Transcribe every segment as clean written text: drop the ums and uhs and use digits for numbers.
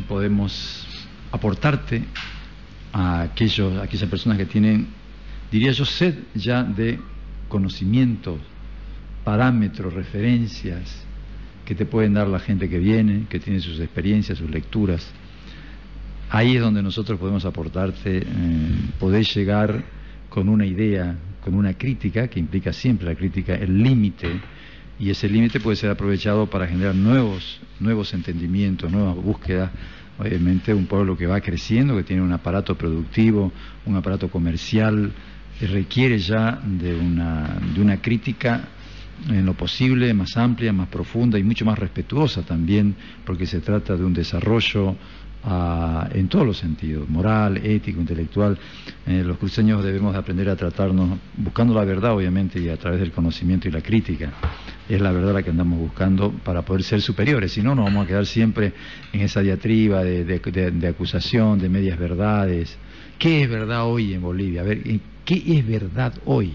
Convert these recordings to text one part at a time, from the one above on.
podemos aportarte a aquellas personas que tienen, diría yo, sed ya de conocimientos, parámetros, referencias que te pueden dar la gente que viene, que tiene sus experiencias, sus lecturas. Ahí es donde nosotros podemos aportarte, poder llegar con una idea, con una crítica, que implica siempre la crítica, el límite, y ese límite puede ser aprovechado para generar nuevos entendimientos, nuevas búsquedas. Obviamente un pueblo que va creciendo, que tiene un aparato productivo, un aparato comercial, requiere ya de una crítica en lo posible más amplia, más profunda y mucho más respetuosa también, porque se trata de un desarrollo en todos los sentidos, moral, ético, intelectual. Los cruceños debemos de aprender a tratarnos buscando la verdad, obviamente, y a través del conocimiento y la crítica. Es la verdad la que andamos buscando para poder ser superiores, si no nos vamos a quedar siempre en esa diatriba de acusación, de medias verdades. ¿Qué es verdad hoy en Bolivia? A ver, ¿qué es verdad hoy?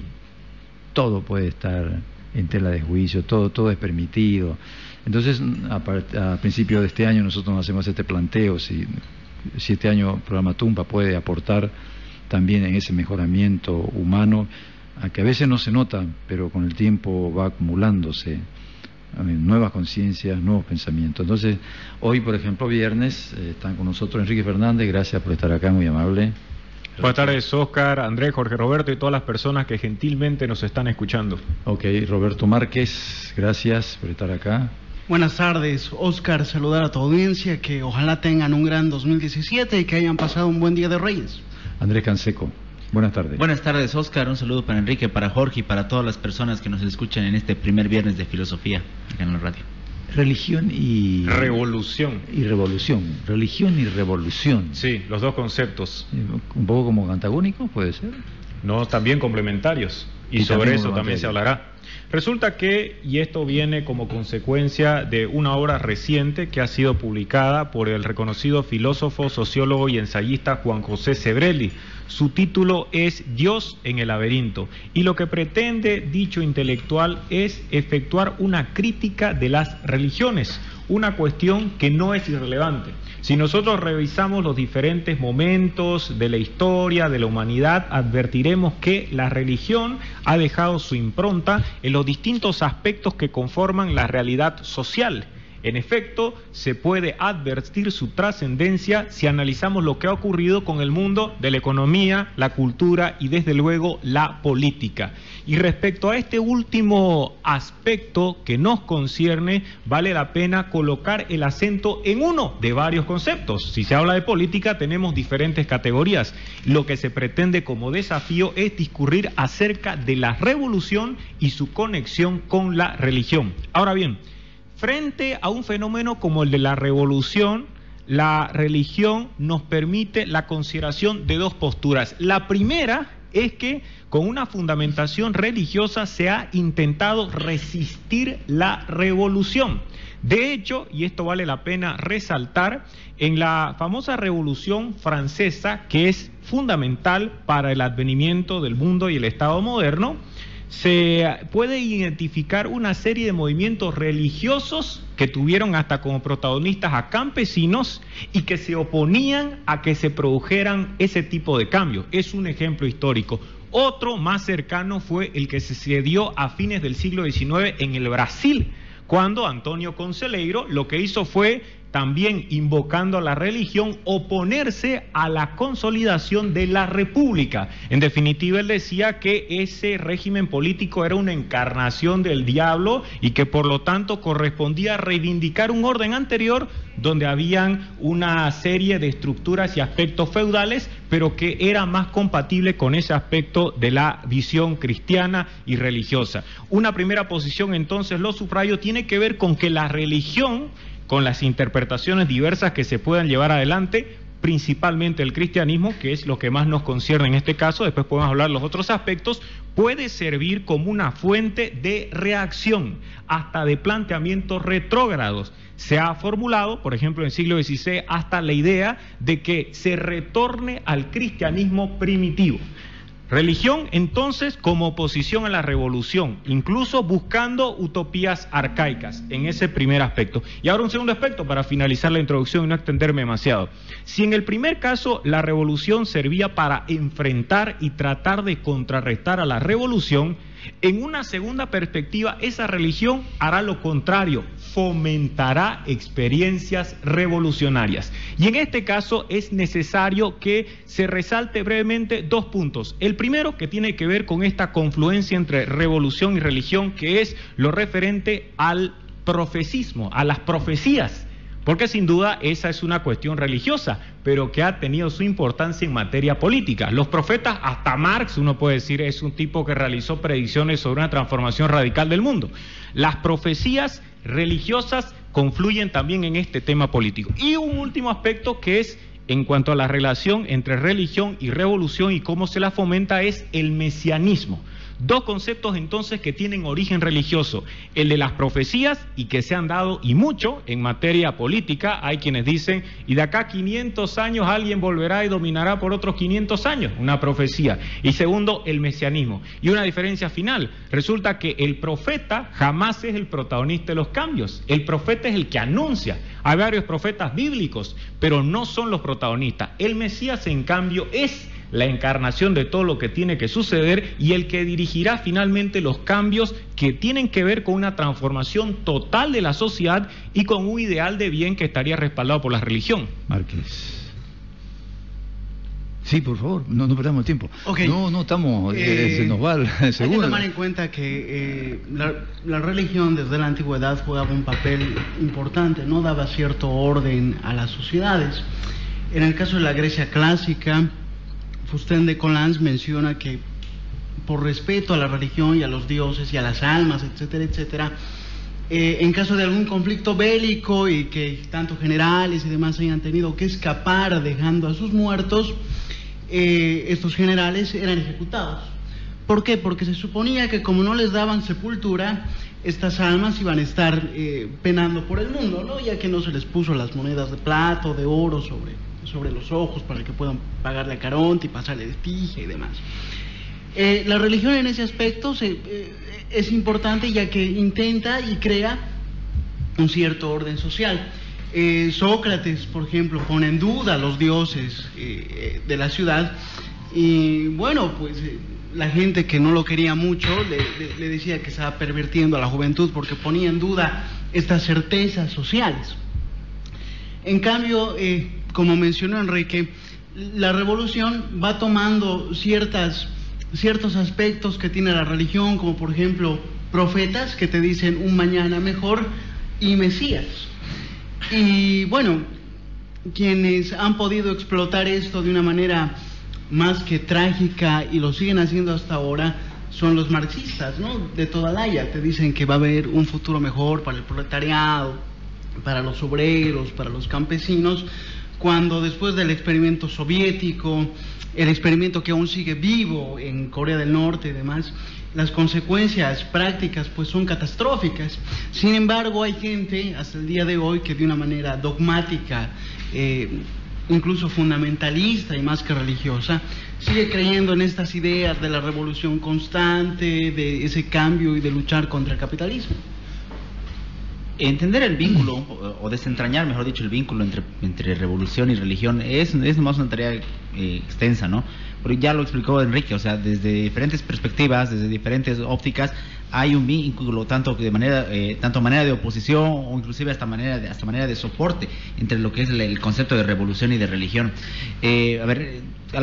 Todo puede estar en tela de juicio, todo es permitido. Entonces, a principio de este año nosotros nos hacemos este planteo, si este año el programa Tumpa puede aportar también en ese mejoramiento humano, a que a veces no se nota, pero con el tiempo va acumulándose nuevas conciencias, nuevos pensamientos. Entonces, hoy, por ejemplo, viernes, están con nosotros Enrique Fernández, gracias por estar acá, muy amable. Buenas tardes, Oscar, Andrés, Jorge Roberto y todas las personas que gentilmente nos están escuchando. Ok, Roberto Márquez, gracias por estar acá. Buenas tardes, Oscar, saludar a tu audiencia, que ojalá tengan un gran 2017 y que hayan pasado un buen Día de Reyes. Andrés Canseco, buenas tardes. Buenas tardes, Oscar, un saludo para Enrique, para Jorge y para todas las personas que nos escuchan en este primer viernes de filosofía acá en la radio. Religión y... Revolución. Y revolución. Religión y revolución. Sí, los dos conceptos. Un poco como antagónico, puede ser. No, también complementarios. Y sobre eso también se hablará. Resulta que, y esto viene como consecuencia de una obra reciente que ha sido publicada por el reconocido filósofo, sociólogo y ensayista Juan José Sebrelli. Su título es Dios en el laberinto, y lo que pretende dicho intelectual es efectuar una crítica de las religiones, una cuestión que no es irrelevante. Si nosotros revisamos los diferentes momentos de la historia, de la humanidad, advertiremos que la religión ha dejado su impronta en los distintos aspectos que conforman la realidad social. En efecto, se puede advertir su trascendencia si analizamos lo que ha ocurrido con el mundo de la economía, la cultura y desde luego la política. Y respecto a este último aspecto que nos concierne, vale la pena colocar el acento en uno de varios conceptos. Si se habla de política, tenemos diferentes categorías. Lo que se pretende como desafío es discurrir acerca de la revolución y su conexión con la religión. Ahora bien, frente a un fenómeno como el de la revolución, la religión nos permite la consideración de dos posturas. La primera es que con una fundamentación religiosa se ha intentado resistir la revolución. De hecho, y esto vale la pena resaltar, en la famosa Revolución Francesa, que es fundamental para el advenimiento del mundo y el Estado moderno, se puede identificar una serie de movimientos religiosos que tuvieron hasta como protagonistas a campesinos y que se oponían a que se produjeran ese tipo de cambios. Es un ejemplo histórico. Otro más cercano fue el que se dio a fines del siglo XIX en el Brasil, cuando Antonio Conselheiro lo que hizo fue, también invocando a la religión, oponerse a la consolidación de la república. En definitiva, él decía que ese régimen político era una encarnación del diablo y que por lo tanto correspondía reivindicar un orden anterior donde habían una serie de estructuras y aspectos feudales, pero que era más compatible con ese aspecto de la visión cristiana y religiosa. Una primera posición, entonces, lo subrayo, tiene que ver con que la religión, con las interpretaciones diversas que se puedan llevar adelante, principalmente el cristianismo, que es lo que más nos concierne en este caso, después podemos hablar de los otros aspectos, puede servir como una fuente de reacción, hasta de planteamientos retrógrados. Se ha formulado, por ejemplo, en el siglo XVI, hasta la idea de que se retorne al cristianismo primitivo. Religión, entonces, como oposición a la revolución, incluso buscando utopías arcaicas en ese primer aspecto. Y ahora un segundo aspecto para finalizar la introducción y no extenderme demasiado. Si en el primer caso la revolución servía para enfrentar y tratar de contrarrestar a la revolución, en una segunda perspectiva esa religión hará lo contrario, fomentará experiencias revolucionarias. Y en este caso es necesario que se resalte brevemente dos puntos. El primero, que tiene que ver con esta confluencia entre revolución y religión, que es lo referente al profecismo, a las profecías. Porque sin duda esa es una cuestión religiosa, pero que ha tenido su importancia en materia política. Los profetas, hasta Marx, uno puede decir, es un tipo que realizó predicciones sobre una transformación radical del mundo. Las profecías religiosas confluyen también en este tema político. Y un último aspecto que es, en cuanto a la relación entre religión y revolución y cómo se la fomenta, es el mesianismo. Dos conceptos entonces que tienen origen religioso, el de las profecías y que se han dado y mucho en materia política. Hay quienes dicen, y de acá 500 años alguien volverá y dominará por otros 500 años, una profecía. Y segundo, el mesianismo. Y una diferencia final, resulta que el profeta jamás es el protagonista de los cambios, el profeta es el que anuncia. Hay varios profetas bíblicos, pero no son los protagonistas. El Mesías, en cambio, es la encarnación de todo lo que tiene que suceder y el que dirigirá finalmente los cambios que tienen que ver con una transformación total de la sociedad y con un ideal de bien que estaría respaldado por la religión. Márquez. Sí, por favor, no perdamos tiempo. Okay. No estamos, se nos va el segundo. Hay que tomar en cuenta que la religión desde la antigüedad jugaba un papel importante, no daba cierto orden a las sociedades. En el caso de la Grecia clásica, Fustin de Coulanges menciona que por respeto a la religión y a los dioses y a las almas, etcétera, etcétera, en caso de algún conflicto bélico y que tanto generales y demás hayan tenido que escapar dejando a sus muertos, estos generales eran ejecutados. ¿Por qué? Porque se suponía que como no les daban sepultura, estas almas iban a estar penando por el mundo, ¿no? Ya que no se les puso las monedas de plata o de oro sobre los ojos para que puedan pagarle a Caronte y pasarle de Estigia y demás. La religión en ese aspecto es importante, ya que intenta y crea un cierto orden social. Sócrates, por ejemplo, pone en duda a los dioses de la ciudad y bueno, pues la gente que no lo quería mucho le decía que estaba pervirtiendo a la juventud porque ponía en duda estas certezas sociales. En cambio, como mencionó Enrique, la revolución va tomando ciertos aspectos que tiene la religión, como por ejemplo profetas que te dicen un mañana mejor y Mesías. Y bueno, quienes han podido explotar esto de una manera más que trágica y lo siguen haciendo hasta ahora son los marxistas, ¿no? De toda laya, te dicen que va a haber un futuro mejor para el proletariado, para los obreros, para los campesinos, cuando después del experimento soviético, el experimento que aún sigue vivo en Corea del Norte y demás, las consecuencias prácticas pues son catastróficas. Sin embargo, hay gente hasta el día de hoy que de una manera dogmática, incluso fundamentalista y más que religiosa, sigue creyendo en estas ideas de la revolución constante, de ese cambio y de luchar contra el capitalismo. Entender el vínculo, o desentrañar, mejor dicho, el vínculo entre revolución y religión es más una tarea extensa, ¿no? Pero ya lo explicó Enrique, o sea, desde diferentes perspectivas, desde diferentes ópticas, hay un vínculo tanto manera de oposición o inclusive hasta manera de soporte entre lo que es el concepto de revolución y de religión.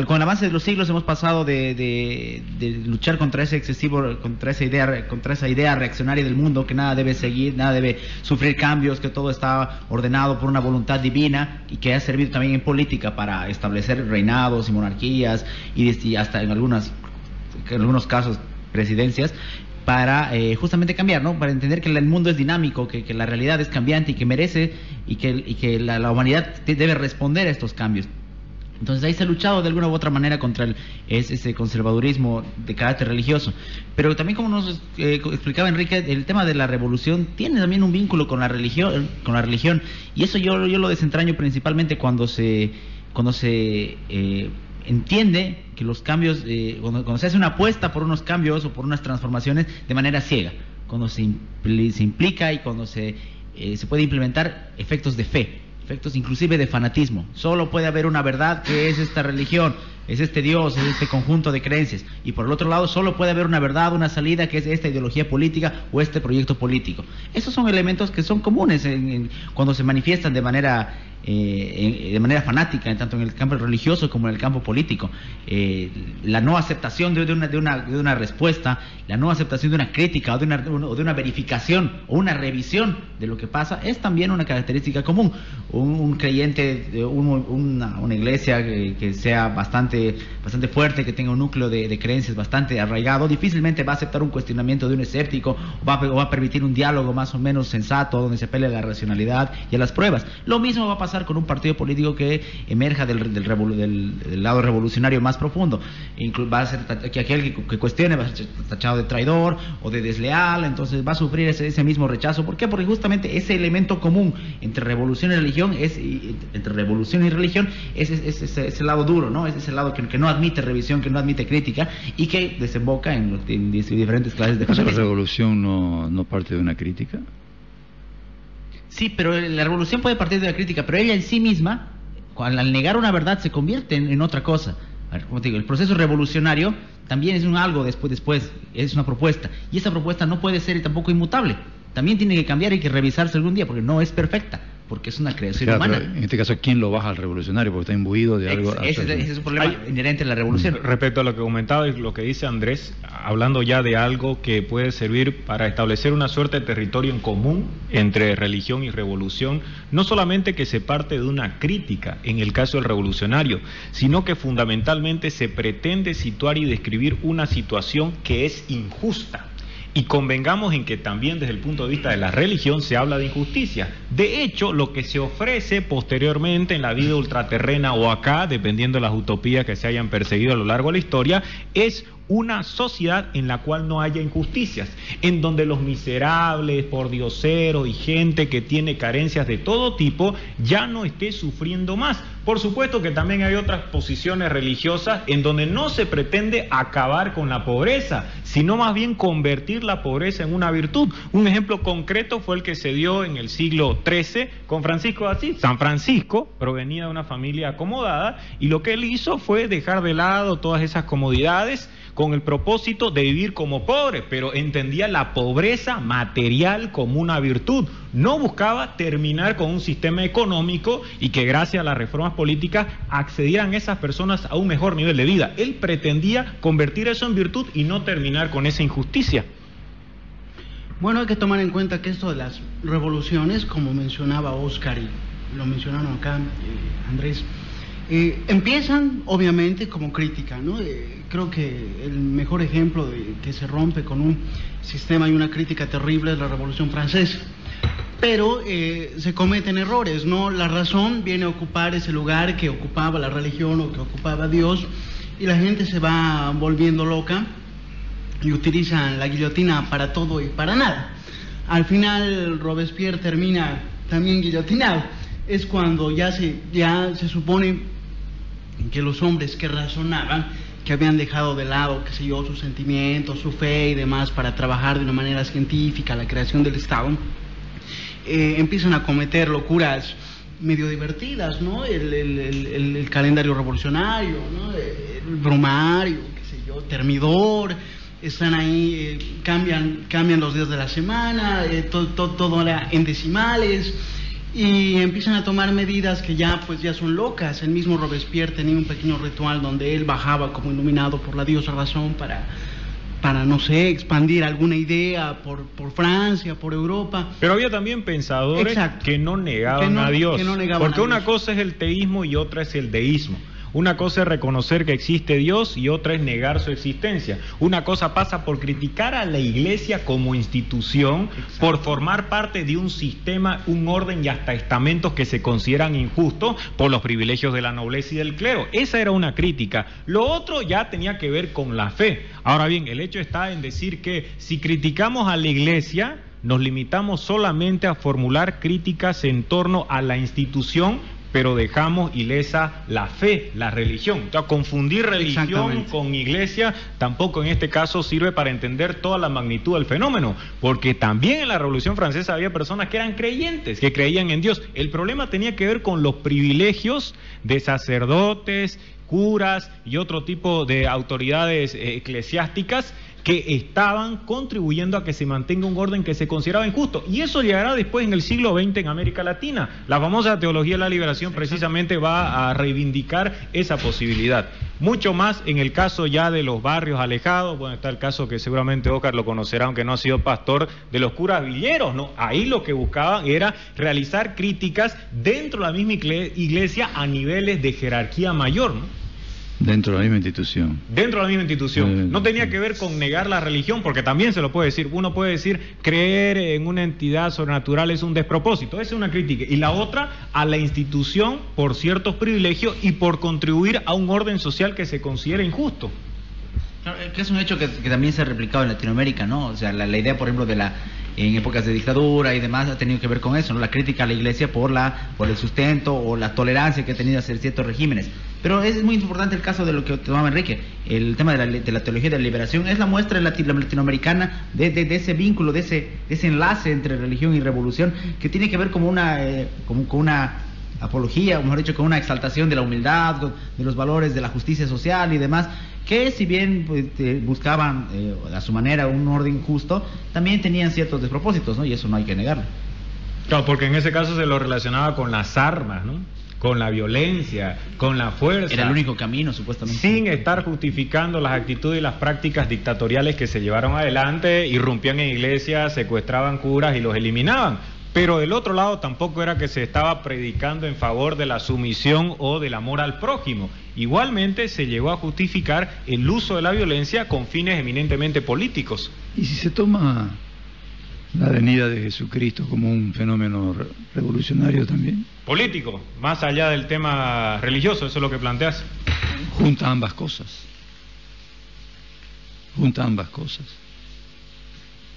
Con el avance de los siglos hemos pasado de luchar contra esa idea reaccionaria del mundo, que nada debe seguir, nada debe sufrir cambios, que todo está ordenado por una voluntad divina y que ha servido también en política para establecer reinados y monarquías y hasta en algunos casos presidencias, para justamente cambiar, ¿no? Para entender que el mundo es dinámico, que la realidad es cambiante y que merece y que la humanidad debe responder a estos cambios. Entonces ahí se ha luchado de alguna u otra manera contra ese conservadurismo de carácter religioso. Pero también, como nos explicaba Enrique, el tema de la revolución tiene también un vínculo con la religión, y eso yo lo desentraño principalmente cuando se entiende que los cambios, cuando se hace una apuesta por unos cambios o por unas transformaciones de manera ciega, cuando se implica y cuando se puede implementar efectos de fe, efectos inclusive de fanatismo. Solo puede haber una verdad, que es esta religión, es este Dios, es este conjunto de creencias, y por el otro lado solo puede haber una verdad, una salida, que es esta ideología política o este proyecto político. Esos son elementos que son comunes cuando se manifiestan de manera fanática, tanto en el campo religioso como en el campo político. La no aceptación de una respuesta, la no aceptación de una crítica o de una verificación o una revisión de lo que pasa, es también una característica común. Un creyente, una iglesia que sea bastante fuerte, que tenga un núcleo de creencias bastante arraigado, difícilmente va a aceptar un cuestionamiento de un escéptico, o va a permitir un diálogo más o menos sensato, donde se apele a la racionalidad y a las pruebas. Lo mismo va a pasar con un partido político que emerja del lado revolucionario más profundo. Va a ser que aquel que cuestione va a ser tachado de traidor o de desleal, entonces va a sufrir ese mismo rechazo. ¿Por qué? Porque justamente ese elemento común entre revolución y religión es el lado duro, ¿no? Es ese lado que no admite revisión, que no admite crítica, y que desemboca en diferentes clases de fanatismo. ¿La revolución no parte de una crítica? Sí, pero la revolución puede partir de la crítica, pero ella en sí misma, al negar una verdad, se convierte en otra cosa. Como te digo, el proceso revolucionario también es algo después, es una propuesta, y esa propuesta no puede ser tampoco inmutable. También tiene que cambiar y que revisarse algún día, porque no es perfecta, porque es una creación humana. Pero en este caso, ¿quién lo baja al revolucionario? Porque está imbuido de algo. Ese es un problema inherente a la revolución. Respecto a lo que comentaba y lo que dice Andrés, hablando ya de algo que puede servir para establecer una suerte de territorio en común entre religión y revolución, no solamente que se parte de una crítica en el caso del revolucionario, sino que fundamentalmente se pretende situar y describir una situación que es injusta. Y convengamos en que también desde el punto de vista de la religión se habla de injusticia. De hecho, lo que se ofrece posteriormente en la vida ultraterrena o acá, dependiendo de las utopías que se hayan perseguido a lo largo de la historia, es una sociedad en la cual no haya injusticias, en donde los miserables, pordioseros y gente que tiene carencias de todo tipo ya no esté sufriendo más. Por supuesto que también hay otras posiciones religiosas en donde no se pretende acabar con la pobreza, sino más bien convertir la pobreza en una virtud. Un ejemplo concreto fue el que se dio en el siglo XIII con Francisco de Asís. San Francisco provenía de una familia acomodada y lo que él hizo fue dejar de lado todas esas comodidades con el propósito de vivir como pobre, pero entendía la pobreza material como una virtud. No buscaba terminar con un sistema económico y que gracias a las reformas políticas accedieran esas personas a un mejor nivel de vida. Él pretendía convertir eso en virtud y no terminar con esa injusticia. Bueno, hay que tomar en cuenta que esto de las revoluciones, como mencionaba Oscar y lo mencionaron acá Andrés, empiezan obviamente como crítica, ¿no? Creo que el mejor ejemplo de que se rompe con un sistema y una crítica terrible es la Revolución Francesa. Pero se cometen errores, ¿no? La razón viene a ocupar ese lugar que ocupaba la religión o que ocupaba Dios, y la gente se va volviendo loca y utiliza la guillotina para todo y para nada. Al final Robespierre termina también guillotinado. Es cuando ya se supone que los hombres que razonaban, que habían dejado de lado, qué sé yo, sus sentimientos, su fe y demás para trabajar de una manera científica la creación del Estado, empiezan a cometer locuras medio divertidas, ¿no? El calendario revolucionario, ¿no? El brumario, qué sé yo, termidor, están ahí, cambian los días de la semana, todo era en decimales, y empiezan a tomar medidas que ya son locas. El mismo Robespierre tenía un pequeño ritual donde él bajaba como iluminado por la diosa razón para no sé, expandir alguna idea por Francia, por Europa. Pero había también pensadores que no negaban a Dios, porque una cosa es el teísmo y otra es el deísmo. Una cosa es reconocer que existe Dios y otra es negar su existencia. Una cosa pasa por criticar a la Iglesia como institución, por formar parte de un sistema, un orden y hasta estamentos que se consideran injustos por los privilegios de la nobleza y del clero. Esa era una crítica. Lo otro ya tenía que ver con la fe. Ahora bien, el hecho está en decir que si criticamos a la Iglesia, nos limitamos solamente a formular críticas en torno a la institución, pero dejamos ilesa la fe, la religión. O sea, confundir religión con iglesia tampoco en este caso sirve para entender toda la magnitud del fenómeno, porque también en la Revolución Francesa había personas que eran creyentes, que creían en Dios. El problema tenía que ver con los privilegios de sacerdotes, curas y otro tipo de autoridades eclesiásticas que estaban contribuyendo a que se mantenga un orden que se consideraba injusto. Y eso llegará después en el siglo XX en América Latina. La famosa teología de la liberación precisamente va a reivindicar esa posibilidad. Mucho más en el caso ya de los barrios alejados. Bueno, está el caso que seguramente Óscar lo conocerá, aunque no ha sido pastor, de los curas villeros, ¿no? Ahí lo que buscaban era realizar críticas dentro de la misma iglesia a niveles de jerarquía mayor, ¿no? Dentro de la misma institución. Dentro de la misma institución. No tenía que ver con negar la religión, porque también se lo puede decir. Uno puede decir, creer en una entidad sobrenatural es un despropósito. Esa es una crítica. Y la otra, a la institución por ciertos privilegios y por contribuir a un orden social que se considera injusto. Que es un hecho que también se ha replicado en Latinoamérica, ¿no? O sea, la idea, por ejemplo, en épocas de dictadura y demás ha tenido que ver con eso, ¿no? La crítica a la iglesia por el sustento o la tolerancia que ha tenido hacia ciertos regímenes. Pero es muy importante el caso de lo que tomaba Enrique, el tema de la teología de la liberación. Es la muestra latinoamericana de ese vínculo, de ese enlace entre religión y revolución, que tiene que ver como una apología, o mejor dicho, con una exaltación de la humildad, de los valores de la justicia social y demás, que si bien pues, buscaban a su manera un orden justo, también tenían ciertos despropósitos, ¿no? Y eso no hay que negarlo. Claro, porque en ese caso se lo relacionaba con las armas, ¿no? Con la violencia, con la fuerza. Era el único camino, supuestamente. Sin estar justificando las actitudes y las prácticas dictatoriales que se llevaron adelante, irrumpían en iglesias, secuestraban curas y los eliminaban. Pero del otro lado tampoco era que se estaba predicando en favor de la sumisión o del amor al prójimo. Igualmente se llegó a justificar el uso de la violencia con fines eminentemente políticos. ¿Y si se toma la venida de Jesucristo como un fenómeno revolucionario también? Político, más allá del tema religioso, eso es lo que planteas. Junta ambas cosas. Junta ambas cosas.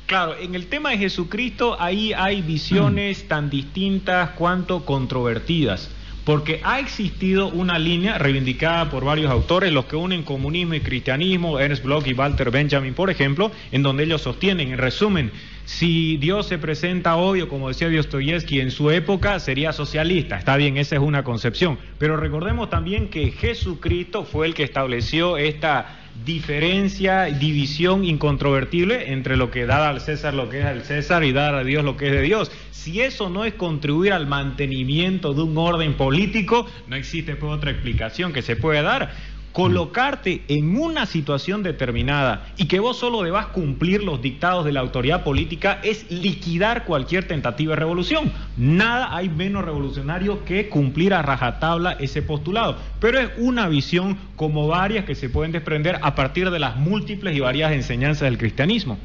Claro, en el tema de Jesucristo ahí hay visiones tan distintas cuanto controvertidas, porque ha existido una línea reivindicada por varios autores, los que unen comunismo y cristianismo, Ernst Bloch y Walter Benjamin, por ejemplo, en donde ellos sostienen, en resumen, si Dios se presenta hoy, o como decía Dostoyevsky, en su época sería socialista. Está bien, esa es una concepción, pero recordemos también que Jesucristo fue el que estableció esta diferencia, división incontrovertible entre lo que da al César lo que es del César y dar a Dios lo que es de Dios. Si eso no es contribuir al mantenimiento de un orden político, no existe pues otra explicación que se pueda dar. Colocarte en una situación determinada y que vos solo debas cumplir los dictados de la autoridad política es liquidar cualquier tentativa de revolución. Nada hay menos revolucionario que cumplir a rajatabla ese postulado, pero es una visión como varias que se pueden desprender a partir de las múltiples y variadas enseñanzas del cristianismo.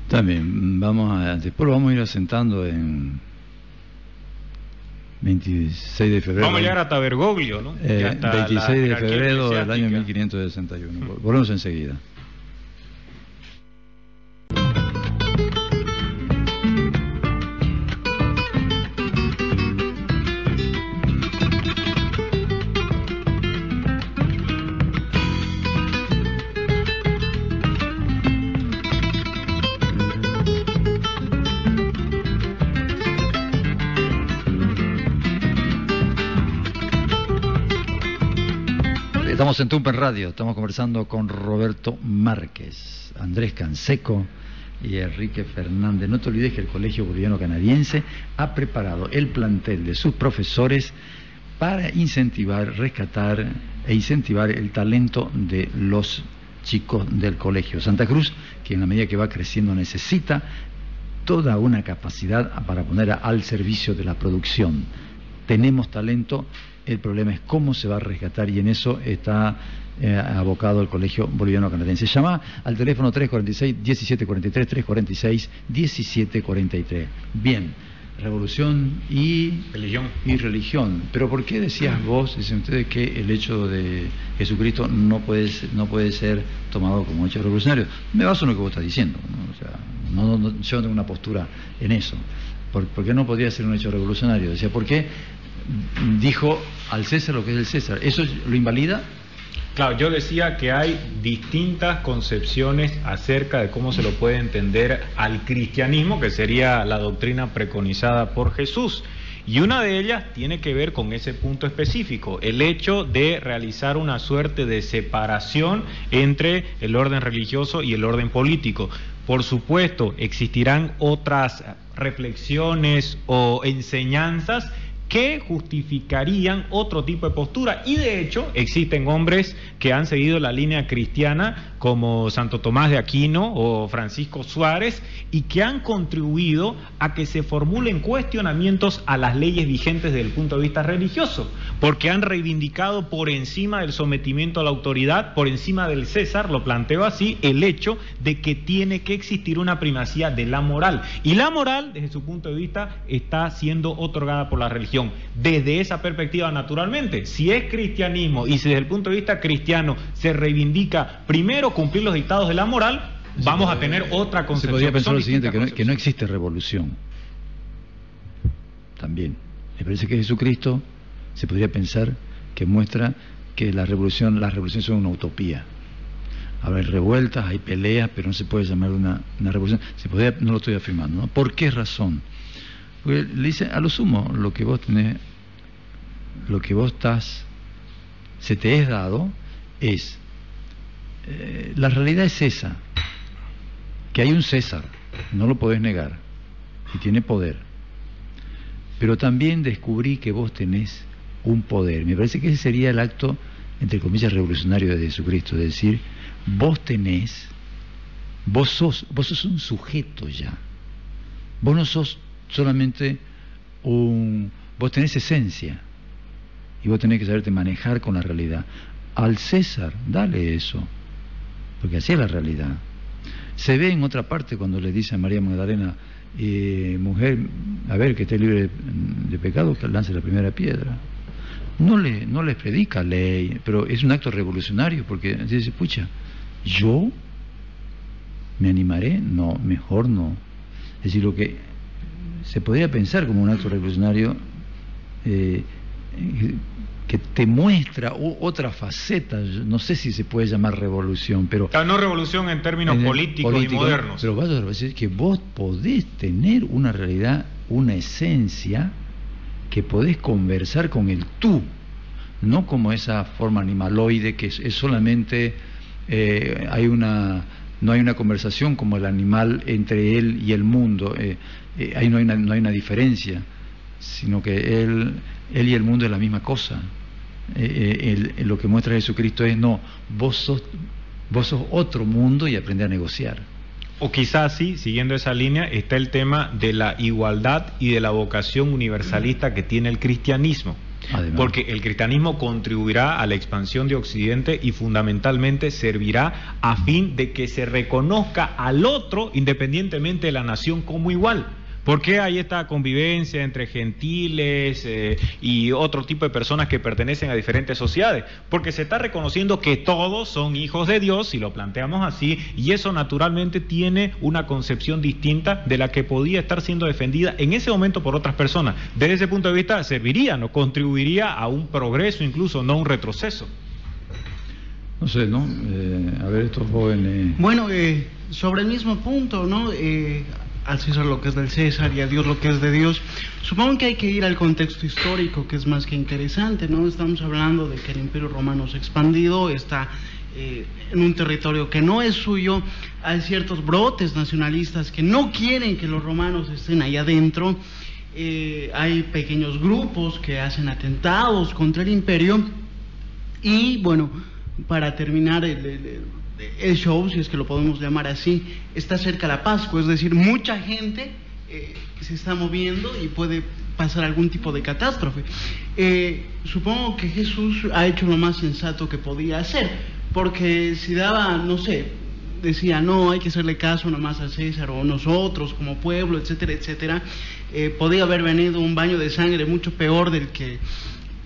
También después lo vamos a ir asentando en 26 de febrero. Vamos a llegar hasta Bergoglio, ¿no? 26 de febrero del año 1561. Volvemos enseguida. Estamos en Tumpen Radio, estamos conversando con Roberto Márquez, Andrés Canseco y Enrique Fernández. No te olvides que el Colegio Boliviano Canadiense ha preparado el plantel de sus profesores para incentivar, rescatar e incentivar el talento de los chicos del colegio Santa Cruz, que en la medida que va creciendo necesita toda una capacidad para poner al servicio de la producción. Tenemos talento. El problema es cómo se va a rescatar, y en eso está abocado el Colegio Boliviano Canadiense. Llama al teléfono 346-1743, 346-1743. Bien, revolución y religión. Pero ¿por qué decías vos, dicen ustedes, que el hecho de Jesucristo no puede ser tomado como hecho revolucionario? Me baso en lo que vos estás diciendo, ¿no? O sea, yo no tengo una postura en eso. ¿Por qué no podría ser un hecho revolucionario? Decía, ¿por qué dijo al César lo que es el César. ¿Eso lo invalida? Claro, yo decía que hay distintas concepciones acerca de cómo se lo puede entender al cristianismo, que sería la doctrina preconizada por Jesús. Y una de ellas tiene que ver con ese punto específico, el hecho de realizar una suerte de separación entre el orden religioso y el orden político. Por supuesto, existirán otras reflexiones o enseñanzas que justificarían otro tipo de postura, y de hecho existen hombres que han seguido la línea cristiana como Santo Tomás de Aquino o Francisco Suárez, y que han contribuido a que se formulen cuestionamientos a las leyes vigentes desde el punto de vista religioso, porque han reivindicado por encima del sometimiento a la autoridad, por encima del César, lo planteo así, el hecho de que tiene que existir una primacía de la moral, y la moral desde su punto de vista está siendo otorgada por la religión. Desde esa perspectiva, naturalmente, si es cristianismo y si desde el punto de vista cristiano se reivindica primero cumplir los dictados de la moral, vamos a tener otra concepción. Se podría pensar lo siguiente, que no existe revolución. También me parece que Jesucristo se podría pensar que muestra que las revoluciones son una utopía. Habrá revueltas, hay peleas, pero no se puede llamar una revolución. No lo estoy afirmando, ¿no? ¿Por qué razón? Porque le dice, a lo sumo, lo que vos se te es dado es, la realidad es esa, que hay un César, no lo podés negar, y tiene poder, pero también descubrí que vos tenés un poder. Me parece que ese sería el acto, entre comillas, revolucionario de Jesucristo, de decir, vos sos un sujeto ya, vos no sos solamente vos tenés esencia y vos tenés que saberte manejar con la realidad. Al César dale eso, porque así es la realidad. Se ve en otra parte cuando le dice a María Magdalena, mujer, a ver, que esté libre de pecado, que lance la primera piedra. No les predica ley, pero es un acto revolucionario, porque dice, pucha, ¿yo me animaré? No, mejor no. Es decir, lo que se podría pensar como un acto revolucionario que te muestra otra faceta, no sé si se puede llamar revolución, pero... No revolución en términos políticos y modernos. Pero vas a decir que vos podés tener una realidad, una esencia, que podés conversar con el tú, no como esa forma animaloide que es solamente no hay una conversación como el animal entre él y el mundo, ahí no hay una diferencia, sino que él y el mundo es la misma cosa. Lo que muestra Jesucristo es, no, vos sos otro mundo, y aprende a negociar. O quizás sí, siguiendo esa línea, está el tema de la igualdad y de la vocación universalista que tiene el cristianismo. Además, porque el cristianismo contribuirá a la expansión de Occidente y fundamentalmente servirá a fin de que se reconozca al otro, independientemente de la nación, como igual. ¿Por qué hay esta convivencia entre gentiles y otro tipo de personas que pertenecen a diferentes sociedades? Porque se está reconociendo que todos son hijos de Dios, si lo planteamos así, y eso naturalmente tiene una concepción distinta de la que podía estar siendo defendida en ese momento por otras personas. Desde ese punto de vista serviría, ¿no? Contribuiría a un progreso, incluso, no a un retroceso. No sé, ¿no? A ver, estos jóvenes... Bueno, sobre el mismo punto, ¿no? Al César lo que es del César y a Dios lo que es de Dios. Supongo que hay que ir al contexto histórico, que es más que interesante, ¿no? Estamos hablando de que el Imperio Romano se ha expandido, está en un territorio que no es suyo, hay ciertos brotes nacionalistas que no quieren que los romanos estén ahí adentro, hay pequeños grupos que hacen atentados contra el imperio, y bueno, para terminar el show, si es que lo podemos llamar así, está cerca la Pascua, es decir, mucha gente se está moviendo y puede pasar algún tipo de catástrofe. Supongo que Jesús ha hecho lo más sensato que podía hacer, porque si daba, no sé, decía, no, hay que hacerle caso nomás a César o nosotros como pueblo, etcétera, etcétera, podía haber venido un baño de sangre mucho peor del que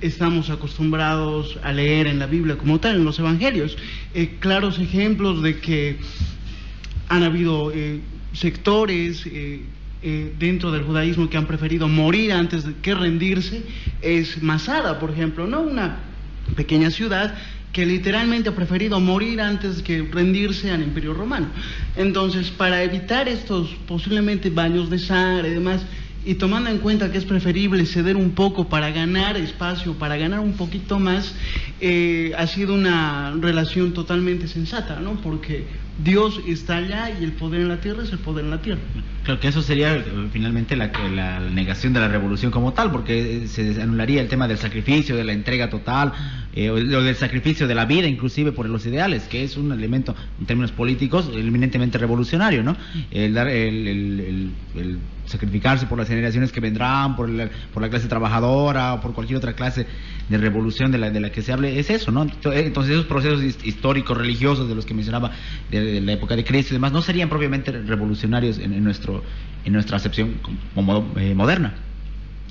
estamos acostumbrados a leer en la Biblia como tal, en los evangelios. Claros ejemplos de que han habido sectores dentro del judaísmo que han preferido morir antes que rendirse es Masada, por ejemplo, ¿no? Una pequeña ciudad que literalmente ha preferido morir antes que rendirse al Imperio Romano. Entonces, para evitar estos posiblemente baños de sangre y demás, y tomando en cuenta que es preferible ceder un poco para ganar espacio, para ganar un poquito más, ha sido una relación totalmente sensata, ¿no? Porque Dios está allá y el poder en la tierra es el poder en la tierra. Claro que eso sería finalmente la negación de la revolución como tal, porque se anularía el tema del sacrificio, de la entrega total, o del sacrificio de la vida inclusive por los ideales, que es un elemento en términos políticos eminentemente revolucionario, ¿no? El sacrificarse por las generaciones que vendrán, por la clase trabajadora o por cualquier otra clase de revolución de la que se hable, es eso, ¿no? Entonces esos procesos históricos, religiosos de los que mencionaba, de la época de Cristo y demás, no serían propiamente revolucionarios en nuestra acepción moderna.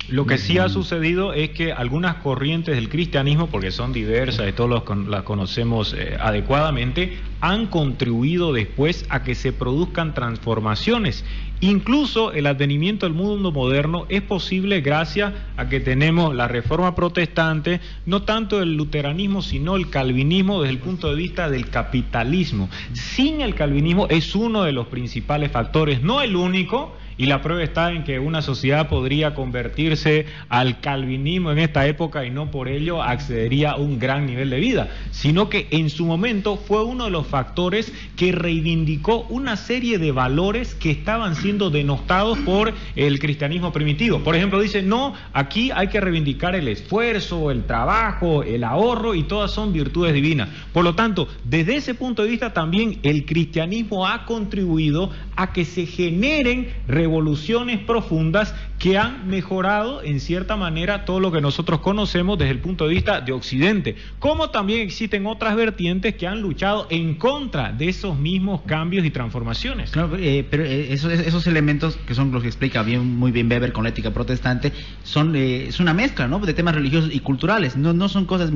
Lo que sí ha sucedido es que algunas corrientes del cristianismo, porque son diversas y todos las conocemos adecuadamente, han contribuido después a que se produzcan transformaciones. Incluso el advenimiento del mundo moderno es posible gracias a que tenemos la Reforma Protestante, no tanto el luteranismo, sino el calvinismo desde el punto de vista del capitalismo. Sin el calvinismo es uno de los principales factores, no el único, y la prueba está en que una sociedad podría convertirse al calvinismo en esta época y no por ello accedería a un gran nivel de vida, sino que en su momento fue uno de los factores que reivindicó una serie de valores que estaban siendo denostados por el cristianismo primitivo. Por ejemplo, dice, no, aquí hay que reivindicar el esfuerzo, el trabajo, el ahorro, y todas son virtudes divinas. Por lo tanto, desde ese punto de vista también el cristianismo ha contribuido a que se generen revoluciones profundas que han mejorado en cierta manera todo lo que nosotros conocemos desde el punto de vista de Occidente, como también existen otras vertientes que han luchado en contra de esos mismos cambios y transformaciones. Claro, pero esos elementos que son los que explica muy bien Weber con la ética protestante es una mezcla, ¿no?, de temas religiosos y culturales, no son cosas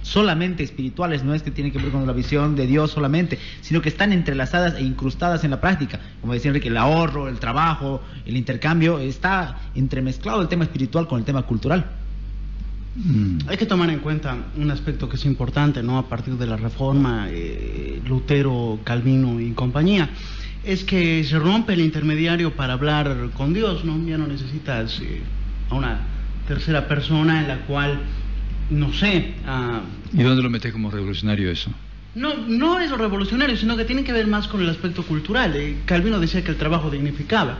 solamente espirituales, no es que tienen que ver con la visión de Dios solamente, sino que están entrelazadas e incrustadas en la práctica. Como decía Enrique, el ahorro, el trabajo, el intercambio, está entremezclado el tema espiritual con el tema cultural. Hay que tomar en cuenta un aspecto que es importante, ¿no?, a partir de la Reforma, Lutero, Calvino y compañía, es que se rompe el intermediario para hablar con Dios, ¿no? Ya no necesitas a una tercera persona en la cual, no sé... ¿Y dónde lo metes como revolucionario eso? No es revolucionario, sino que tiene que ver más con el aspecto cultural. Calvino decía que el trabajo dignificaba.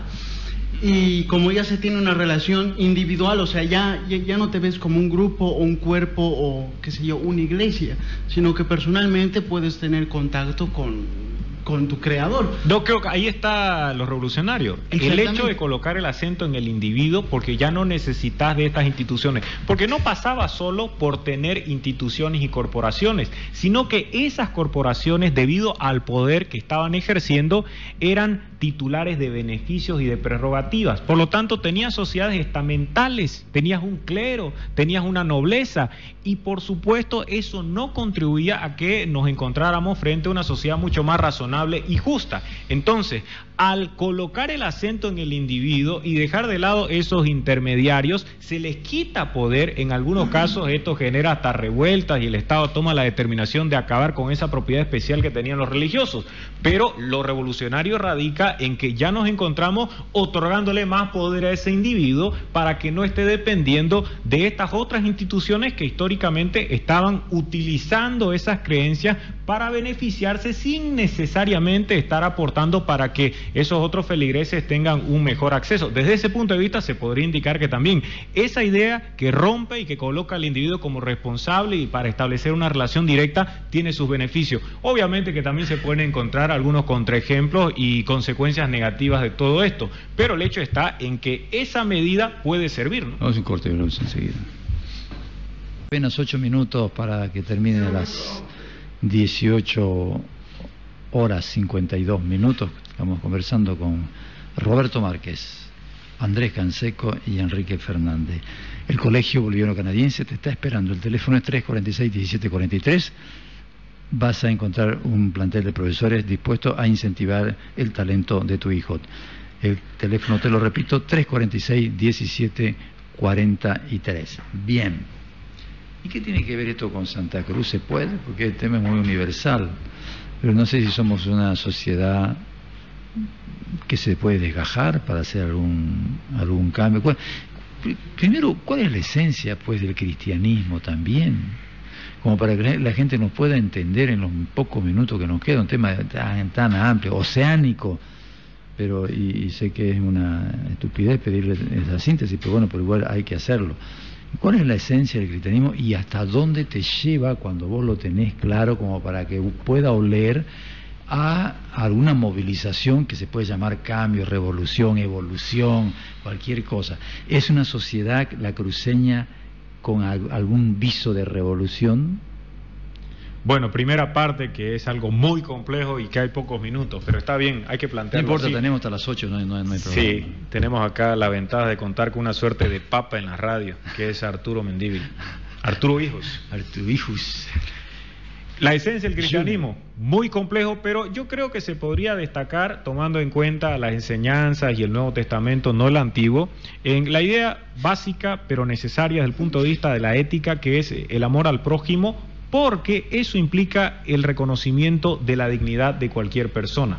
Y como ya se tiene una relación individual, o sea, ya no te ves como un grupo o un cuerpo o, qué sé yo, una iglesia, sino que personalmente puedes tener contacto con tu creador. No, creo que ahí está lo revolucionario. El hecho de colocar el acento en el individuo, porque ya no necesitas de estas instituciones. Porque no pasaba solo por tener instituciones y corporaciones, sino que esas corporaciones, debido al poder que estaban ejerciendo, eran titulares de beneficios y de prerrogativas. Por lo tanto, tenías sociedades estamentales, tenías un clero, tenías una nobleza, y por supuesto eso no contribuía a que nos encontráramos frente a una sociedad mucho más razonable y justa. Entonces, al colocar el acento en el individuo y dejar de lado esos intermediarios, se les quita poder. En algunos casos esto genera hasta revueltas y el Estado toma la determinación de acabar con esa propiedad especial que tenían los religiosos. Pero lo revolucionario radica en que ya nos encontramos otorgándole más poder a ese individuo para que no esté dependiendo de estas otras instituciones que históricamente estaban utilizando esas creencias para beneficiarse sin necesariamente estar aportando para que esos otros feligreses tengan un mejor acceso. Desde ese punto de vista se podría indicar que también esa idea que rompe y que coloca al individuo como responsable y para establecer una relación directa tiene sus beneficios. Obviamente que también se pueden encontrar algunos contraejemplos y consecuencias negativas de todo esto, pero el hecho está en que esa medida puede servir, ¿no? Vamos a un corte y volvemos enseguida. Apenas 8 minutos para que termine las 18 horas 52 minutos. Estamos conversando con Roberto Márquez, Andrés Canseco y Enrique Fernández. El Colegio Boliviano Canadiense te está esperando. El teléfono es 346-1743. Vas a encontrar un plantel de profesores dispuestos a incentivar el talento de tu hijo. El teléfono, te lo repito, 346-1743. Bien. ¿Y qué tiene que ver esto con Santa Cruz? ¿Se puede? Porque el tema es muy universal. Pero no sé si somos una sociedad que se puede desgajar para hacer algún cambio. Primero, ¿cuál es la esencia pues del cristianismo también? Como para que la gente nos pueda entender en los pocos minutos que nos queda, un tema tan amplio, oceánico, pero y sé que es una estupidez pedirle esa síntesis, pero bueno, pero igual hay que hacerlo. ¿Cuál es la esencia del cristianismo y hasta dónde te lleva cuando vos lo tenés claro, como para que pueda oler a alguna movilización que se puede llamar cambio, revolución, evolución, cualquier cosa? ¿Es una sociedad, la cruceña, con algún viso de revolución? Bueno, primera parte, que es algo muy complejo y que hay pocos minutos, pero está bien, hay que plantearlo. No importa, así. Tenemos hasta las 8, no hay problema. Sí, tenemos acá la ventaja de contar con una suerte de papa en la radio, que es Arturo Mendívil. Arturo Hijos. Arturo Hijos. La esencia del cristianismo, muy complejo, pero yo creo que se podría destacar, tomando en cuenta las enseñanzas y el Nuevo Testamento, no el Antiguo, en la idea básica pero necesaria desde el punto de vista de la ética, que es el amor al prójimo, porque eso implica el reconocimiento de la dignidad de cualquier persona.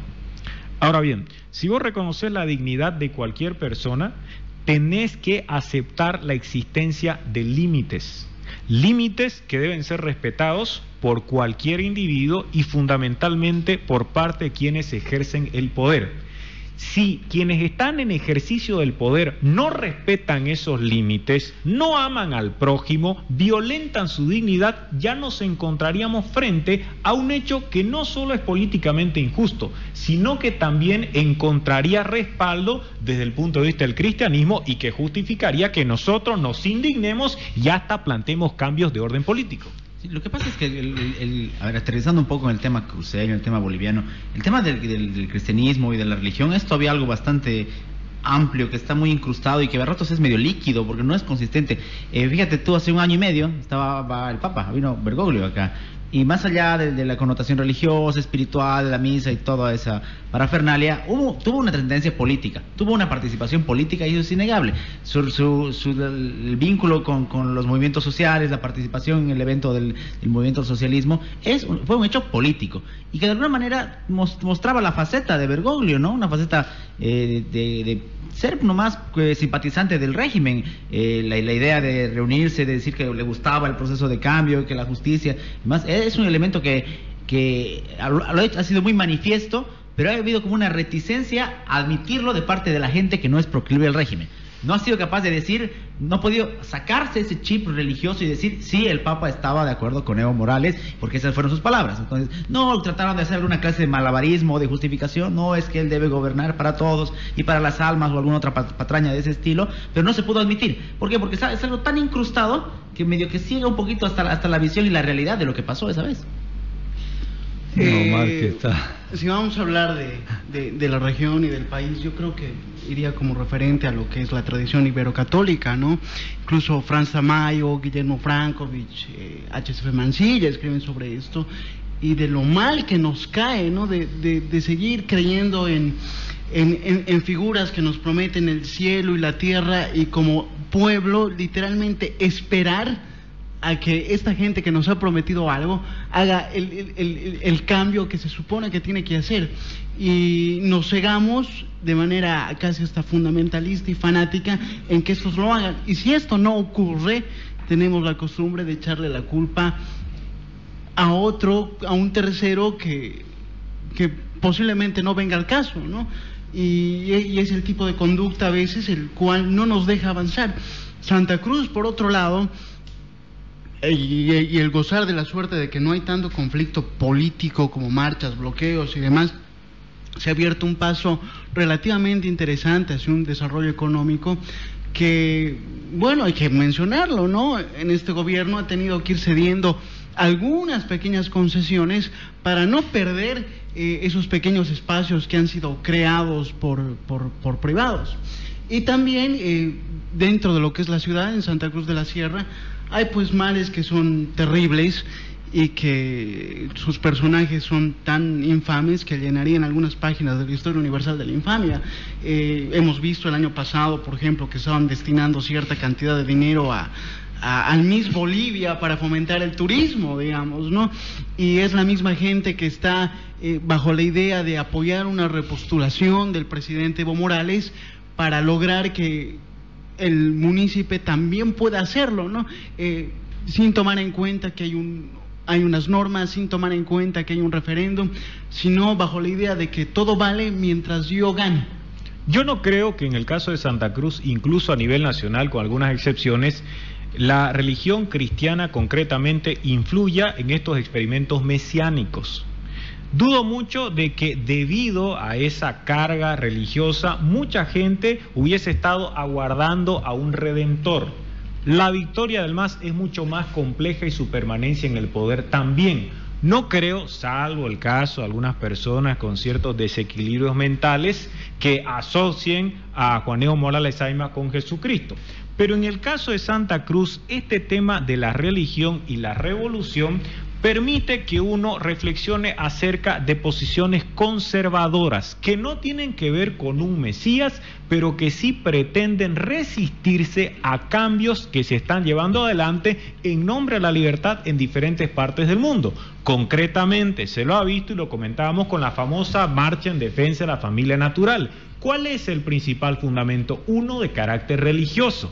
Ahora bien, si vos reconoces la dignidad de cualquier persona, tenés que aceptar la existencia de límites. Límites que deben ser respetados por cualquier individuo y fundamentalmente por parte de quienes ejercen el poder. Si quienes están en ejercicio del poder no respetan esos límites, no aman al prójimo, violentan su dignidad, ya nos encontraríamos frente a un hecho que no solo es políticamente injusto, sino que también encontraría respaldo desde el punto de vista del cristianismo y que justificaría que nosotros nos indignemos y hasta planteemos cambios de orden político. Lo que pasa es que, a ver, aterrizando un poco en el tema cruceño, el tema boliviano, el tema del cristianismo y de la religión es todavía algo bastante amplio, que está muy incrustado y que a ratos es medio líquido porque no es consistente. Fíjate tú, hace un año y medio estaba el Papa, vino Bergoglio acá, y más allá de la connotación religiosa, espiritual, la misa y toda esa parafernalia, tuvo una tendencia política, tuvo una participación política y eso es innegable. El vínculo con los movimientos sociales, la participación en el evento del movimiento del socialismo, fue un hecho político y que de alguna manera mostraba la faceta de Bergoglio, ¿no? Una faceta de ser nomás simpatizante del régimen, la idea de reunirse, de decir que le gustaba el proceso de cambio, que la justicia, más, es un elemento que ha sido muy manifiesto, pero ha habido como una reticencia a admitirlo de parte de la gente que no es proclive al régimen. No ha sido capaz de decir, no ha podido sacarse ese chip religioso y decir, sí, el Papa estaba de acuerdo con Evo Morales, porque esas fueron sus palabras. Entonces, no trataron de hacer una clase de malabarismo o de justificación, no es que él debe gobernar para todos y para las almas o alguna otra patraña de ese estilo, pero no se pudo admitir. ¿Por qué? Porque es algo tan incrustado que medio que ciega un poquito hasta la visión y la realidad de lo que pasó esa vez. Si vamos a hablar de la región y del país, yo creo que iría como referente a lo que es la tradición iberocatólica, ¿no? Incluso Franz Tamayo, Guillermo Frankovich, H.C.F. Mansilla escriben sobre esto, y de lo mal que nos cae, ¿no? De seguir creyendo en figuras que nos prometen el cielo y la tierra, y como pueblo literalmente esperar a que esta gente que nos ha prometido algo haga el cambio que se supone que tiene que hacer, y nos cegamos de manera casi hasta fundamentalista y fanática en que estos lo hagan, y si esto no ocurre tenemos la costumbre de echarle la culpa a un tercero que posiblemente no venga al caso, ¿no? Y es el tipo de conducta a veces el cual no nos deja avanzar. Santa Cruz, por otro lado, y el gozar de la suerte de que no hay tanto conflicto político como marchas, bloqueos y demás, se ha abierto un paso relativamente interesante hacia un desarrollo económico que, bueno, hay que mencionarlo, ¿no? En este gobierno ha tenido que ir cediendo algunas pequeñas concesiones para no perder esos pequeños espacios que han sido creados por privados. Y también dentro de lo que es la ciudad, en Santa Cruz de la Sierra, hay pues males que son terribles y que sus personajes son tan infames que llenarían algunas páginas de la historia universal de la infamia. Hemos visto el año pasado, por ejemplo, que estaban destinando cierta cantidad de dinero al Miss Bolivia para fomentar el turismo, digamos, ¿no? Y es la misma gente que está bajo la idea de apoyar una repostulación del presidente Evo Morales para lograr que el municipio también pueda hacerlo, ¿no? Sin tomar en cuenta que hay unas normas, sin tomar en cuenta que hay un referéndum, sino bajo la idea de que todo vale mientras yo gane. Yo no creo que en el caso de Santa Cruz, incluso a nivel nacional, con algunas excepciones, la religión cristiana concretamente influya en estos experimentos mesiánicos. Dudo mucho de que debido a esa carga religiosa, mucha gente hubiese estado aguardando a un redentor. La victoria del MAS es mucho más compleja y su permanencia en el poder también. No creo, salvo el caso de algunas personas con ciertos desequilibrios mentales, que asocien a Juan Evo Morales Ayma con Jesucristo. Pero en el caso de Santa Cruz, este tema de la religión y la revolución permite que uno reflexione acerca de posiciones conservadoras que no tienen que ver con un Mesías, pero que sí pretenden resistirse a cambios que se están llevando adelante en nombre de la libertad en diferentes partes del mundo. Concretamente, se lo ha visto y lo comentábamos con la famosa marcha en defensa de la familia natural. ¿Cuál es el principal fundamento? Uno de carácter religioso.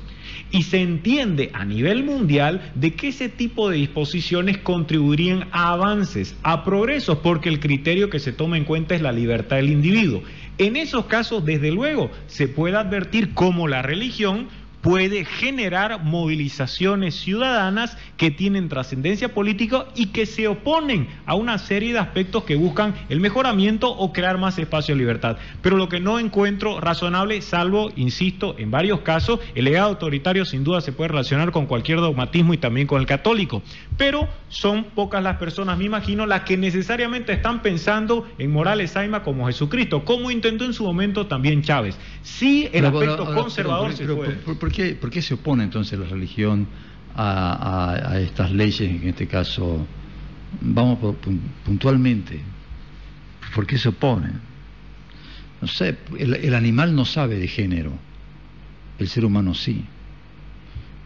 Y se entiende a nivel mundial de que ese tipo de disposiciones contribuirían a avances, a progresos, porque el criterio que se toma en cuenta es la libertad del individuo. En esos casos, desde luego, se puede advertir cómo la religión puede generar movilizaciones ciudadanas que tienen trascendencia política y que se oponen a una serie de aspectos que buscan el mejoramiento o crear más espacio de libertad. Pero lo que no encuentro razonable, salvo, insisto, en varios casos, el legado autoritario sin duda se puede relacionar con cualquier dogmatismo y también con el católico, pero son pocas las personas, me imagino, las que necesariamente están pensando en Morales Ayma como Jesucristo, como intentó en su momento también Chávez. Sí, el aspecto conservador se puede. ¿Por qué se opone entonces la religión a estas leyes, en este caso, vamos puntualmente? ¿Por qué se opone? No sé, el animal no sabe de género, el ser humano sí,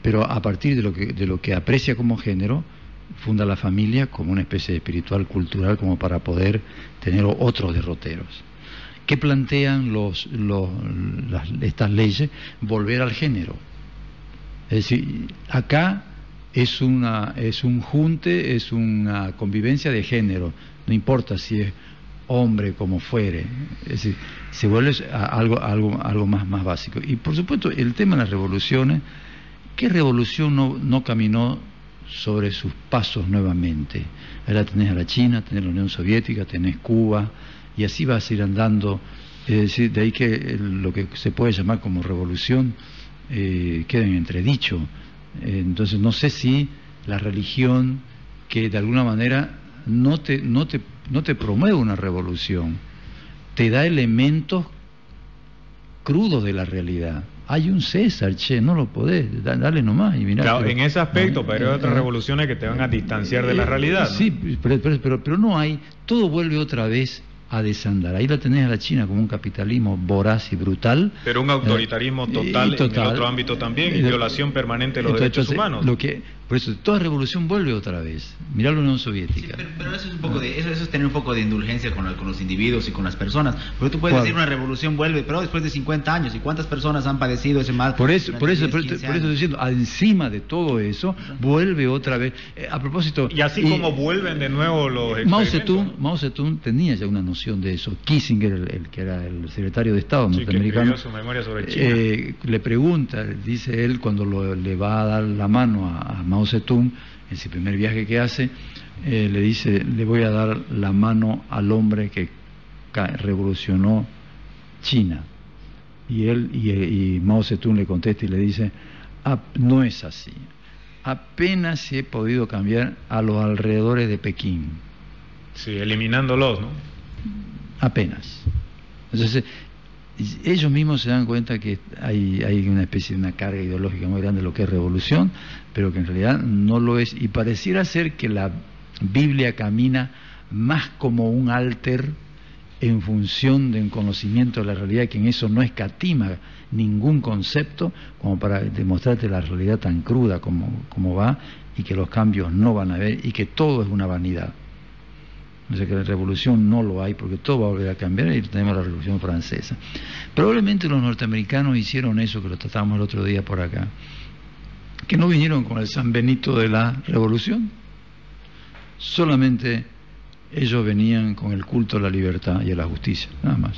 pero a partir de lo que aprecia como género, funda la familia como una especie de espiritual cultural como para poder tener otros derroteros. ¿Qué plantean estas leyes? Volver al género. Es decir, acá es un junte, es una convivencia de género, no importa si es hombre como fuere, es decir, se vuelve algo más básico. Y por supuesto el tema de las revoluciones, ¿qué revolución no caminó sobre sus pasos nuevamente? Ahora tenés a la China, tenés la Unión Soviética, tenés Cuba, y así vas a ir andando. Es decir, de ahí que lo que se puede llamar como revolución queda en entredicho. Entonces no sé si la religión, que de alguna manera no te promueve una revolución, te da elementos crudos de la realidad. Hay un César, no lo podés, dale nomás y mirá. Claro, en ese aspecto, pero hay otras revoluciones que te van a distanciar de la realidad, ¿no? Sí, pero no hay, todo vuelve otra vez a desandar. Ahí la tenés a la China como un capitalismo voraz y brutal. Pero un autoritarismo total en el otro ámbito también, y violación permanente de los derechos humanos. Por eso toda revolución vuelve otra vez. Mirá la Unión Soviética. Sí, pero eso es un poco eso es tener un poco de indulgencia con los individuos y con las personas. Porque tú puedes decir una revolución vuelve, pero después de 50 años, ¿y cuántas personas han padecido ese mal? Por eso estoy diciendo, encima de todo eso, vuelve otra vez. A propósito... Y así como vuelven de nuevo los experimentos. Mao Zedong tenía ya una noción de eso. Kissinger, el que era el secretario de Estado norteamericano, que su memoria sobre China. Le pregunta, dice él, cuando le va a dar la mano a Mao Zedong, en su primer viaje que hace, le dice, le voy a dar la mano al hombre que revolucionó China. Y Mao Zedong le contesta y le dice, no es así, apenas he podido cambiar a los alrededores de Pekín. Sí, eliminándolos, ¿no? Apenas. Entonces ellos mismos se dan cuenta que hay una especie de una carga ideológica muy grande de lo que es revolución, pero que en realidad no lo es, y pareciera ser que la Biblia camina más como un alter en función de un conocimiento de la realidad, que en eso no escatima ningún concepto, como para demostrarte la realidad tan cruda como va, y que los cambios no van a haber, y que todo es una vanidad. O sea que la revolución no lo hay, porque todo va a volver a cambiar, y tenemos la revolución francesa. Probablemente los norteamericanos hicieron eso, que lo tratamos el otro día por acá, que no vinieron con el San Benito de la revolución, solamente ellos venían con el culto a la libertad y a la justicia, nada más.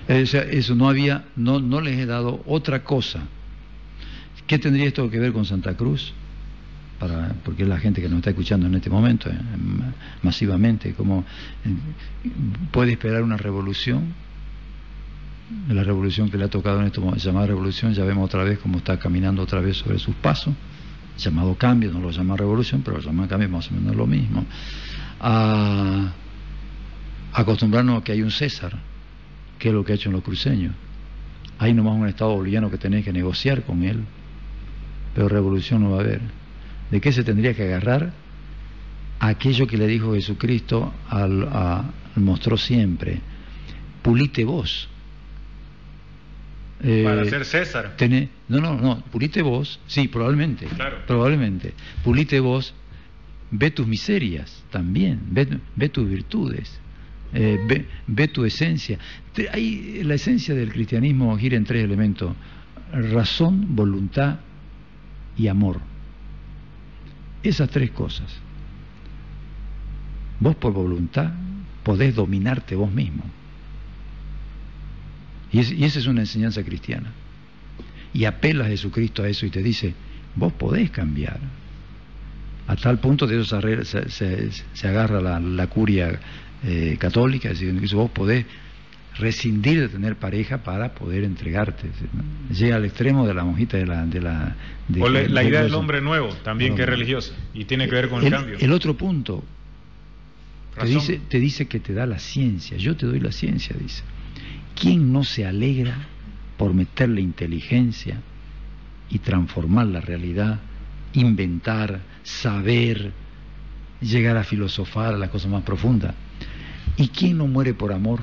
O sea, eso no había, no les he dado otra cosa. ¿Qué tendría esto que ver con Santa Cruz? Porque es la gente que nos está escuchando en este momento, masivamente. ¿Cómo puede esperar una revolución? La revolución que le ha tocado en esto llamada revolución, ya vemos otra vez cómo está caminando otra vez sobre sus pasos, llamado cambio, no lo llama revolución, pero lo llama cambio, más o menos lo mismo. Acostumbrarnos a que hay un César, que es lo que ha hecho en los cruceños. Hay nomás un Estado boliviano que tenés que negociar con él, pero revolución no va a haber. ¿De qué se tendría que agarrar? Aquello que le dijo Jesucristo mostró siempre: pulite vos. Para ser César. No, pulite vos, sí, probablemente. Claro. Probablemente. Pulite vos, ve tus miserias también, ve tus virtudes, ve tu esencia. La esencia del cristianismo gira en tres elementos: razón, voluntad y amor. Esas tres cosas. Vos por voluntad podés dominarte vos mismo. Y esa es una enseñanza cristiana. Y apela a Jesucristo a eso y te dice: vos podés cambiar. A tal punto de eso se agarra la curia católica, es decir, vos podés rescindir de tener pareja para poder entregarte. Llega al extremo de la monjita la idea del hombre nuevo, también, que es religiosa, y tiene que ver con el cambio. El otro punto te dice que te da la ciencia. Yo te doy la ciencia, dice. ¿Quién no se alegra por meterle inteligencia y transformar la realidad, inventar, saber, llegar a filosofar a las cosas más profundas? ¿Y quién no muere por amor?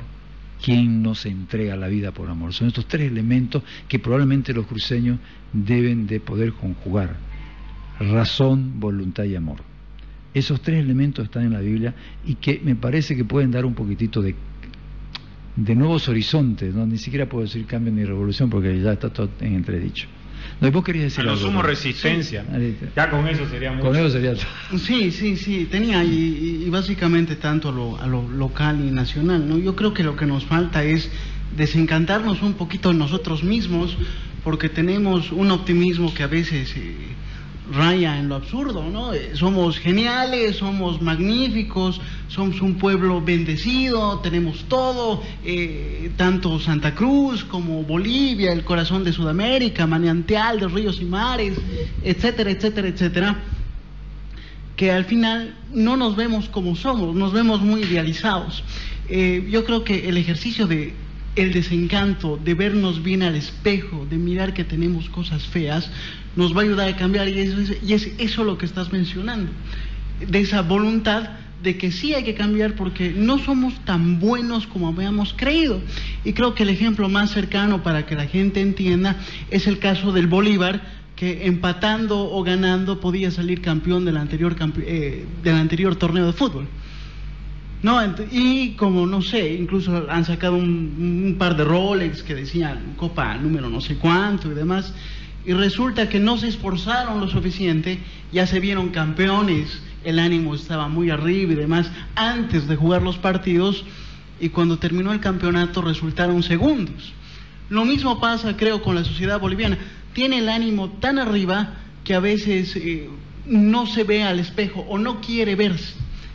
¿Quién no se entrega la vida por amor? Son estos tres elementos que probablemente los cruceños deben de poder conjugar: razón, voluntad y amor. Esos tres elementos están en la Biblia y que me parece que pueden dar un poquitito de nuevos horizontes, ¿no? Ni siquiera puedo decir cambio ni revolución porque ya está todo en entredicho. No, vos querías decir a lo algo, sumo ¿no? Resistencia. Sí. Ya con eso sería mucho. Con eso sería todo. Sí, tenía, y básicamente tanto a lo local y nacional, ¿no? Yo creo que lo que nos falta es desencantarnos un poquito de nosotros mismos, porque tenemos un optimismo que a veces raya en lo absurdo, ¿no? Somos geniales, somos magníficos, somos un pueblo bendecido, tenemos todo, tanto Santa Cruz como Bolivia, el corazón de Sudamérica, manantial de ríos y mares, etcétera, etcétera, etcétera, que al final no nos vemos como somos, nos vemos muy idealizados. Yo creo que el ejercicio de el desencanto, de vernos bien al espejo, de mirar que tenemos cosas feas, nos va a ayudar a cambiar, y es eso lo que estás mencionando, de esa voluntad de que sí hay que cambiar porque no somos tan buenos como habíamos creído. Y creo que el ejemplo más cercano para que la gente entienda es el caso del Bolívar, que empatando o ganando podía salir campeón del anterior torneo de fútbol. No, y como no sé, incluso han sacado un par de Rolex que decían Copa número no sé cuánto y demás, y resulta que no se esforzaron lo suficiente, ya se vieron campeones, el ánimo estaba muy arriba y demás antes de jugar los partidos, y cuando terminó el campeonato resultaron segundos. Lo mismo pasa, creo, con la sociedad boliviana. Tiene el ánimo tan arriba que a veces no se ve al espejo o no quiere verse.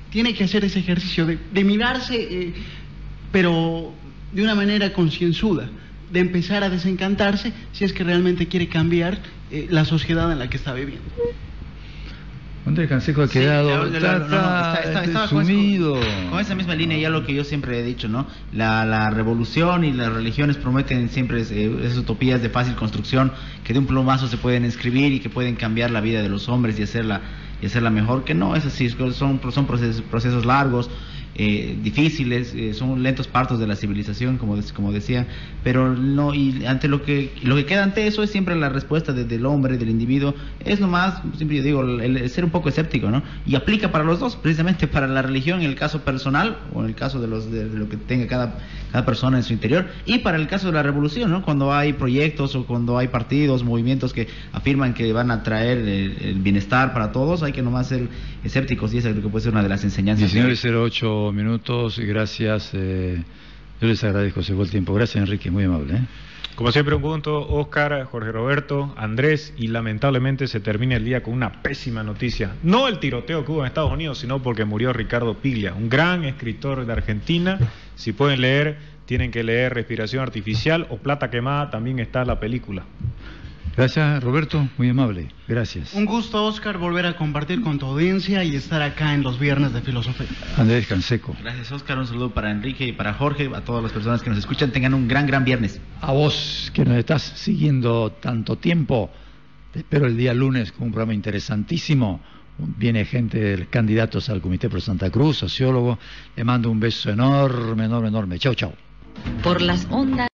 Tiene que hacer ese ejercicio de mirarse, pero de una manera concienzuda, de empezar a desencantarse si es que realmente quiere cambiar la sociedad en la que está viviendo. Andrés Canseco ha quedado está sumido. Con esa misma línea, ya lo que yo siempre he dicho, ¿no? La revolución y las religiones prometen siempre esas utopías de fácil construcción que de un plumazo se pueden escribir y que pueden cambiar la vida de los hombres y hacerla y hacerla mejor, que no es así, son procesos largos, difíciles, son lentos partos de la civilización, como decía, pero no, y ante lo que queda ante eso es siempre la respuesta del hombre, del individuo, es nomás, siempre yo digo, el ser un poco escéptico, ¿no? Y aplica para los dos, precisamente para la religión en el caso personal, o en el caso de lo que tenga cada persona en su interior, y para el caso de la revolución, ¿no? Cuando hay proyectos o cuando hay partidos, movimientos que afirman que van a traer el bienestar para todos, hay que nomás ser escépticos, y esa creo que puede ser una de las enseñanzas. 19:08 minutos, gracias. Yo les agradezco, se fue el tiempo. Gracias, Enrique, muy amable. Como siempre, un gusto, Oscar, Jorge Roberto, Andrés, y lamentablemente se termina el día con una pésima noticia. No el tiroteo que hubo en Estados Unidos, sino porque murió Ricardo Piglia, un gran escritor de Argentina. Si pueden leer, tienen que leer Respiración Artificial o Plata Quemada, también está la película. Gracias, Roberto, muy amable, gracias. Un gusto, Oscar, volver a compartir con tu audiencia y estar acá en los viernes de filosofía. Andrés Canseco. Gracias, Oscar, un saludo para Enrique y para Jorge, a todas las personas que nos escuchan, tengan un gran viernes. A vos, que nos estás siguiendo tanto tiempo, te espero el día lunes con un programa interesantísimo. Viene gente de los candidatos al Comité Pro Santa Cruz, sociólogo, le mando un beso enorme. Chau. Por las ondas.